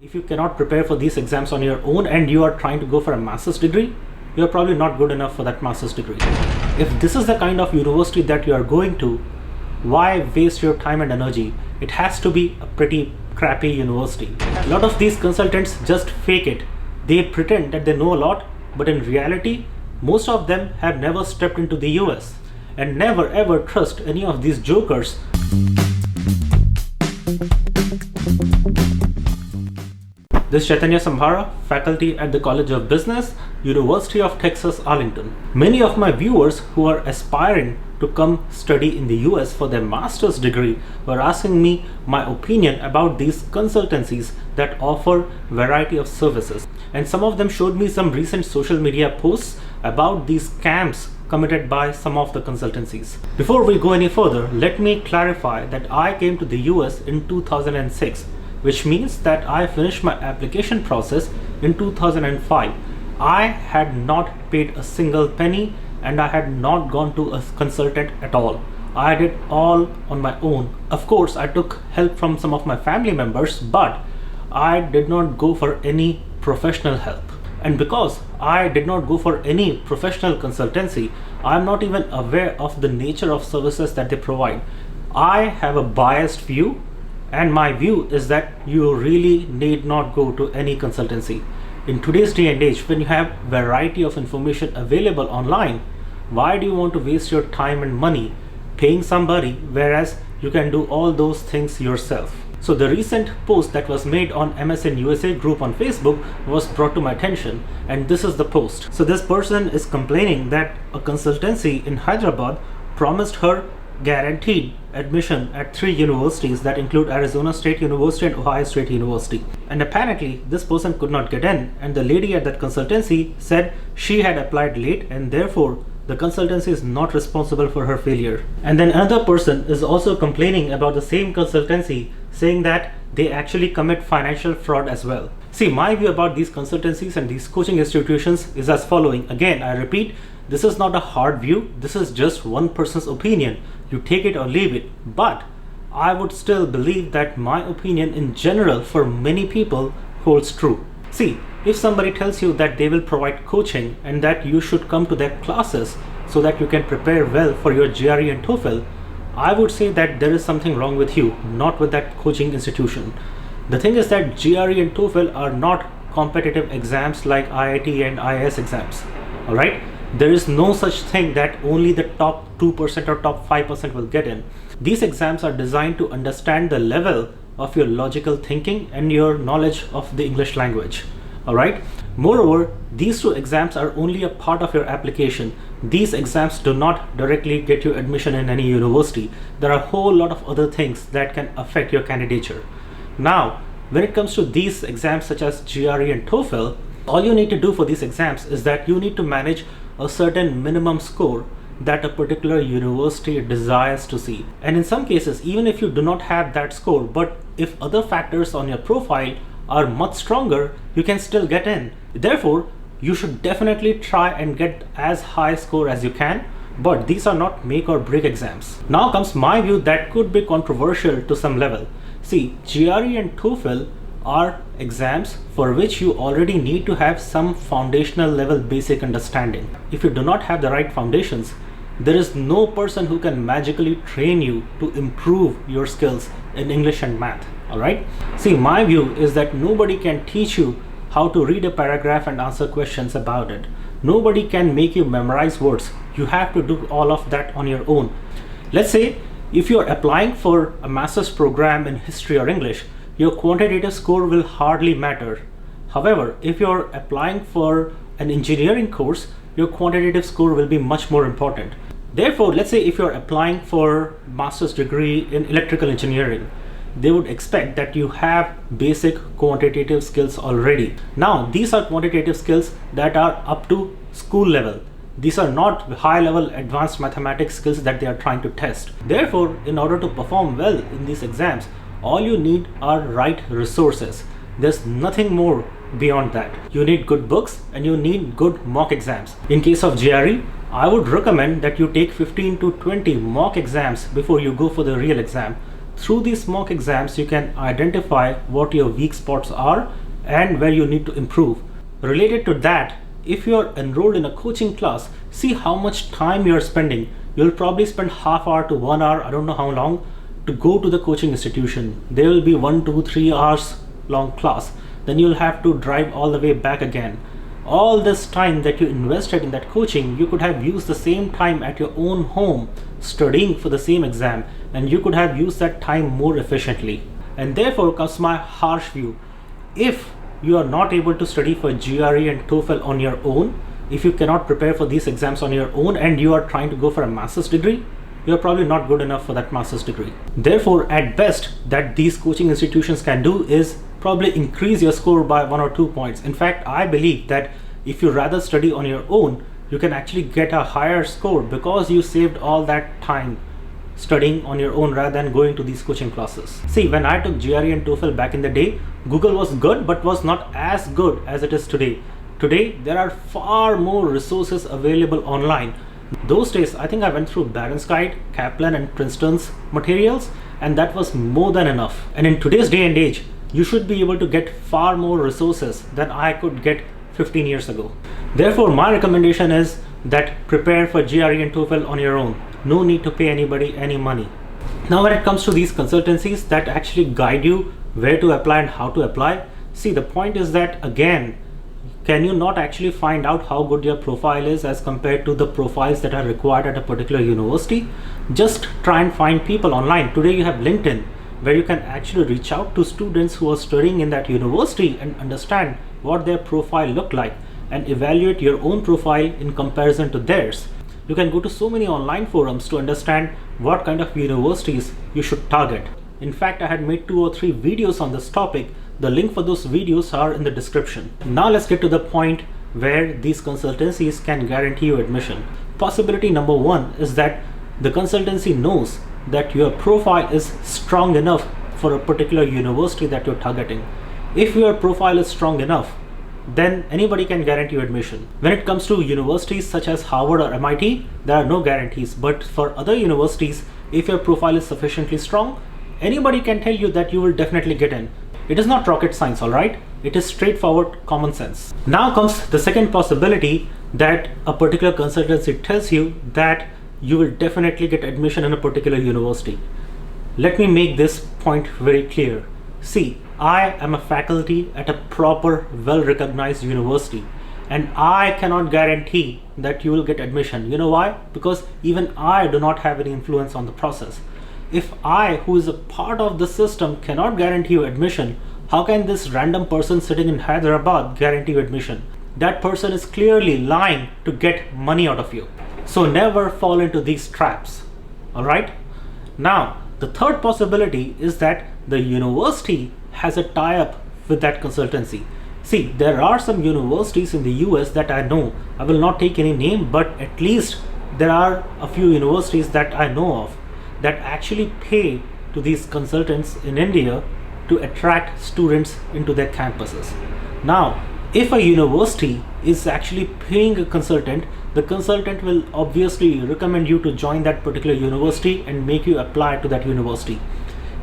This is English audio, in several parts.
If you cannot prepare for these exams on your own and you are trying to go for a master's degree, you're probably not good enough for that master's degree. If this is the kind of university that you are going to, why waste your time and energy? It has to be a pretty crappy university. A lot of these consultants just fake it. They pretend that they know a lot, but in reality, most of them have never stepped into the US and never ever trust any of these jokers. This is Chaitanya Samhara, faculty at the College of Business, University of Texas, Arlington. Many of my viewers who are aspiring to come study in the US for their master's degree were asking me my opinion about these consultancies that offer variety of services. And some of them showed me some recent social media posts about these scams committed by some of the consultancies. Before we go any further, let me clarify that I came to the US in 2006. Which means that I finished my application process in 2005. I had not paid a single penny and I had not gone to a consultant at all. I did all on my own. Of course, I took help from some of my family members, but I did not go for any professional help. And because I did not go for any professional consultancy, I am not even aware of the nature of services that they provide. I have a biased view. And my view is that you really need not go to any consultancy. In today's day and age, when you have variety of information available online, why do you want to waste your time and money paying somebody, whereas you can do all those things yourself? So the recent post that was made on MSN USA group on Facebook was brought to my attention, and this is the post. So this person is complaining that a consultancy in Hyderabad promised her guaranteed admission at 3 universities that include Arizona State University and Ohio State University. And apparently this person could not get in, and the lady at that consultancy said she had applied late and therefore the consultancy is not responsible for her failure. And then another person is also complaining about the same consultancy, saying that they actually commit financial fraud as well. See, my view about these consultancies and these coaching institutions is as following. Again, I repeat, this is not a hard view. This is just one person's opinion. You take it or leave it. But I would still believe that my opinion in general for many people holds true. See, if somebody tells you that they will provide coaching and that you should come to their classes so that you can prepare well for your GRE and TOEFL, I would say that there is something wrong with you, not with that coaching institution. The thing is that GRE and TOEFL are not competitive exams like IIT and IIS exams. Alright? There is no such thing that only the top 2% or top 5% will get in. These exams are designed to understand the level of your logical thinking and your knowledge of the English language. Alright? Moreover, these two exams are only a part of your application. These exams do not directly get you admission in any university. There are a whole lot of other things that can affect your candidature. Now, when it comes to these exams such as GRE and TOEFL, all you need to do for these exams is that you need to manage a certain minimum score that a particular university desires to see. And in some cases, even if you do not have that score, but if other factors on your profile are much stronger, you can still get in. Therefore, you should definitely try and get as high score as you can, but these are not make or break exams. Now comes my view that could be controversial to some level. See, GRE and TOEFL are exams for which you already need to have some foundational level basic understanding. If you do not have the right foundations, there is no person who can magically train you to improve your skills in English and math. Alright? See, my view is that nobody can teach you how to read a paragraph and answer questions about it. Nobody can make you memorize words. You have to do all of that on your own. Let's say if you are applying for a master's program in history or English, your quantitative score will hardly matter. However, if you're applying for an engineering course, your quantitative score will be much more important. Therefore, let's say if you're applying for master's degree in electrical engineering, they would expect that you have basic quantitative skills already. Now, these are quantitative skills that are up to school level. These are not high level advanced mathematics skills that they are trying to test. Therefore, in order to perform well in these exams, all you need are right resources. There's nothing more beyond that. You need good books and you need good mock exams. In case of GRE, I would recommend that you take 15 to 20 mock exams before you go for the real exam, Through these mock exams, you can identify what your weak spots are and where you need to improve. Related to that, if you are enrolled in a coaching class, see how much time you are spending. You'll probably spend half hour to 1 hour, I don't know how long, to go to the coaching institution. There will be 1, 2, 3 hours long class. Then you'll have to drive all the way back again. All this time that you invested in that coaching, you could have used the same time at your own home studying for the same exam, and you could have used that time more efficiently. And therefore comes my harsh view. If you are not able to study for GRE and TOEFL on your own, if you cannot prepare for these exams on your own and you are trying to go for a master's degree, you're probably not good enough for that master's degree. Therefore, at best, that these coaching institutions can do is probably increase your score by 1 or 2 points. In fact, I believe that if you rather study on your own, you can actually get a higher score because you saved all that time studying on your own rather than going to these coaching classes. See, when I took GRE and TOEFL back in the day, Google was good but was not as good as it is today. Today, there are far more resources available online. Those days, I think I went through Barron's Guide, Kaplan and Princeton's materials, and that was more than enough. And in today's day and age, you should be able to get far more resources than I could get 15 years ago. Therefore, my recommendation is that prepare for GRE and TOEFL on your own. No need to pay anybody any money. Now, when it comes to these consultancies that actually guide you where to apply and how to apply, see, the point is that, again, can you not actually find out how good your profile is as compared to the profiles that are required at a particular university? Just try and find people online. Today you have LinkedIn, where you can actually reach out to students who are studying in that university and understand what their profile look like and evaluate your own profile in comparison to theirs. You can go to so many online forums to understand what kind of universities you should target. In fact, I had made 2 or 3 videos on this topic. The link for those videos are in the description. Now let's get to the point where these consultancies can guarantee you admission. Possibility number 1 is that the consultancy knows that your profile is strong enough for a particular university that you're targeting. If your profile is strong enough, then anybody can guarantee you admission. When it comes to universities such as Harvard or MIT, there are no guarantees. But for other universities, if your profile is sufficiently strong, anybody can tell you that you will definitely get in. It is not rocket science, alright? It is straightforward common sense. Now comes the second possibility, that a particular consultancy tells you that you will definitely get admission in a particular university. Let me make this point very clear. See, I am a faculty at a proper, well-recognized university, and I cannot guarantee that you will get admission. You know why? Because even I do not have any influence on the process. If I, who is a part of the system, cannot guarantee you admission, how can this random person sitting in Hyderabad guarantee you admission? That person is clearly lying to get money out of you. So never fall into these traps. Alright? Now, the third possibility is that the university has a tie-up with that consultancy. See, there are some universities in the US that I know. I will not take any name, but at least there are a few universities that I know of that actually pay to these consultants in India to attract students into their campuses. Now, if a university is actually paying a consultant, the consultant will obviously recommend you to join that particular university and make you apply to that university.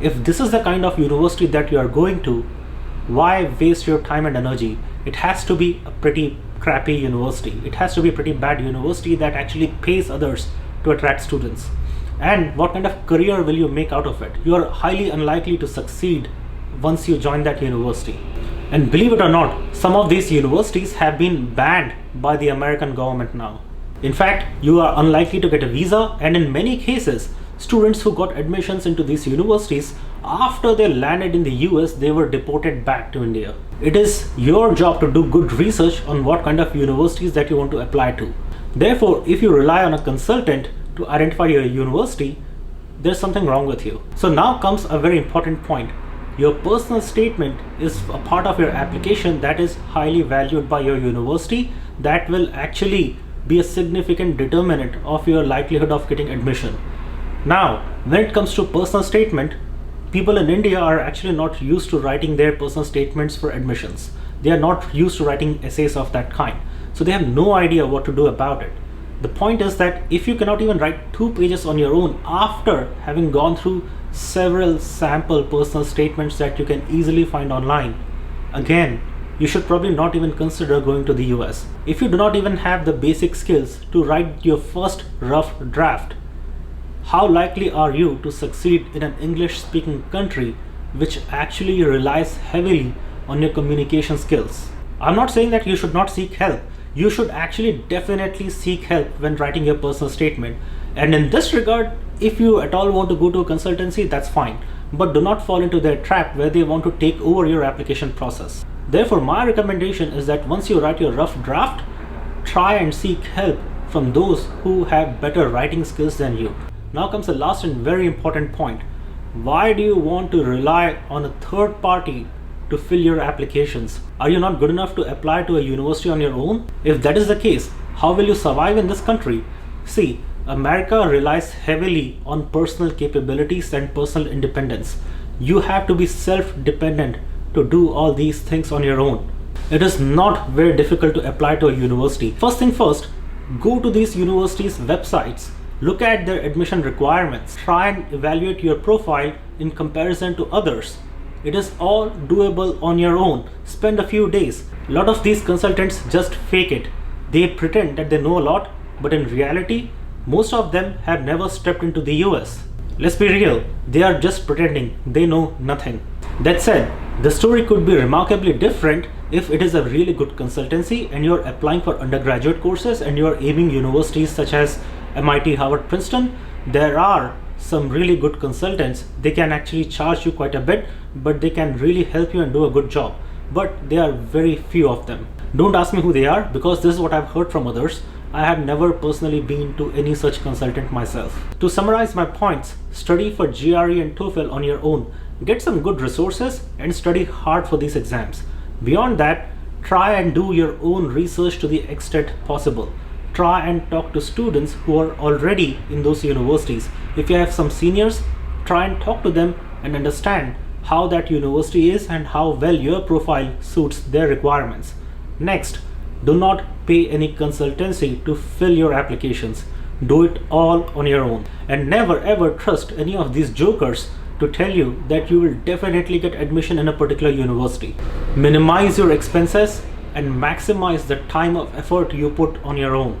If this is the kind of university that you are going to, why waste your time and energy? It has to be a pretty crappy university. It has to be a pretty bad university that actually pays others to attract students. And what kind of career will you make out of it? You are highly unlikely to succeed once you join that university. And believe it or not, some of these universities have been banned by the American government now. In fact, you are unlikely to get a visa, and in many cases, students who got admissions into these universities, after they landed in the US, they were deported back to India. It is your job to do good research on what kind of universities that you want to apply to. Therefore, if you rely on a consultant to identify your university, there's something wrong with you. So now comes a very important point. Your personal statement is a part of your application that is highly valued by your university, that will actually be a significant determinant of your likelihood of getting admission. Now, when it comes to personal statement, people in India are actually not used to writing their personal statements for admissions. They are not used to writing essays of that kind. So they have no idea what to do about it. The point is that if you cannot even write 2 pages on your own after having gone through several sample personal statements that you can easily find online. Again, you should probably not even consider going to the US. If you do not even have the basic skills to write your first rough draft, how likely are you to succeed in an English-speaking country which actually relies heavily on your communication skills? I'm not saying that you should not seek help. You should actually definitely seek help when writing your personal statement. And in this regard, if you at all want to go to a consultancy, that's fine. But do not fall into their trap where they want to take over your application process. Therefore, my recommendation is that once you write your rough draft, try and seek help from those who have better writing skills than you. Now comes the last and very important point. Why do you want to rely on a third party to fill your applications? Are you not good enough to apply to a university on your own? If that is the case, how will you survive in this country? See, America relies heavily on personal capabilities and personal independence. You have to be self-dependent to do all these things on your own. It is not very difficult to apply to a university. First thing first, go to these universities' websites, look at their admission requirements, try and evaluate your profile in comparison to others. It is all doable on your own. Spend a few days. A lot of these consultants just fake it. They pretend that they know a lot, but in reality, most of them have never stepped into the US. Let's be real, they are just pretending they know nothing. That said, the story could be remarkably different if it is a really good consultancy and you're applying for undergraduate courses and you're aiming universities such as MIT, Harvard, Princeton. There are some really good consultants. They can actually charge you quite a bit, but they can really help you and do a good job. But there are very few of them. Don't ask me who they are, because this is what I've heard from others. I have never personally been to any such consultant myself. To summarize my points, study for GRE and TOEFL on your own. Get some good resources and study hard for these exams. Beyond that, try and do your own research to the extent possible. Try and talk to students who are already in those universities. If you have some seniors, try and talk to them and understand how that university is and how well your profile suits their requirements. Next, do not pay any consultancy to fill your applications. Do it all on your own. And never ever trust any of these jokers to tell you that you will definitely get admission in a particular university. Minimize your expenses and maximize the time of effort you put on your own.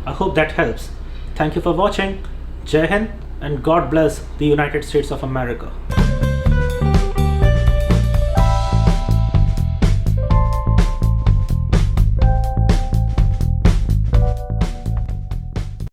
I hope that helps. Thank you for watching. Jai Hind, and God bless the United States of America.